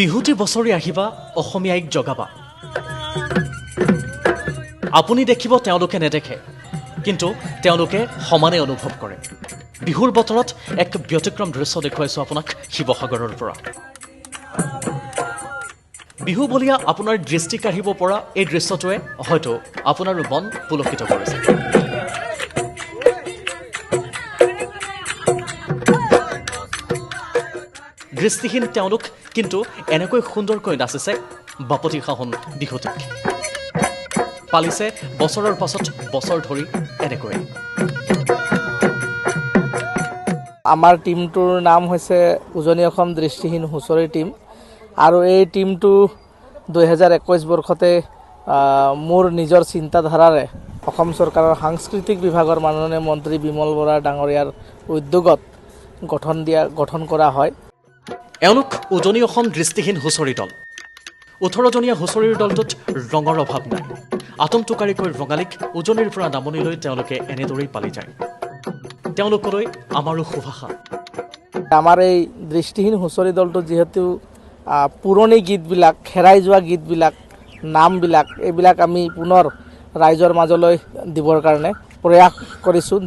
বিহুতি বছৰি আহিবা অসমীয়াইক জগাবা। আপুনি দেখিব তেওঁলোকে নেদেখে, কিন্তু তেওঁলোকে সমানে অনুভৱ কৰে। বিহুৰ বতৰত এক ব্যতিক্ৰম দৃশ্য দেখুৱাইছোঁ আপোনাক শিৱসাগৰৰ পৰা। বিহু বলীয়া আপোনাৰ দৃষ্টি কাঢ়িব পৰা এই দৃশ্যটোৱে হয়তো আপোনাৰ মন পুলকিত কৰিছে। দৃষ্টিহীন তেওঁলোক কিন্তু এনেকৈ সুন্দৰকৈ নাচিছে বাপতি সাহোন বিহুটিক। পালিছে বছৰৰ পাছত বছৰ ধৰি এনেকৈ। আমাৰ টিমটোৰ নাম হৈছে উজনি অসম দৃষ্টিহীন হুঁচৰি টিম, আৰু এই টিমটো 2021 বৰ্ষতে মোৰ নিজৰ চিন্তাধাৰাৰে অসম চৰকাৰৰ সাংস্কৃতিক বিভাগৰ মাননীয় মন্ত্ৰী বিমল বৰা ডাঙৰীয়াৰ উদ্যোগত গঠন কৰা হয়। এওঁলোক উজনি অসম দৃষ্টিহীন হুঁচৰি দল। 18জনীয়া হুঁচৰিৰ দলটোত ৰঙৰ অভাৱ নাই। আটমটোকাৰীকৈ ৰঙালীক উজনিৰ পৰা নামনিলৈ তেওঁলোকে এনেদৰেই পালি যায়। তেওঁলোকলৈ আমাৰো শুভাষা। আমাৰ এই দৃষ্টিহীন হুঁচৰি দলটো যিহেতু পুৰণি গীতবিলাক, হেৰাই যোৱা গীতবিলাক, নামবিলাক, এইবিলাক আমি পুনৰ ৰাইজৰ মাজলৈ দিবৰ কাৰণে প্ৰয়াস কৰিছোঁ।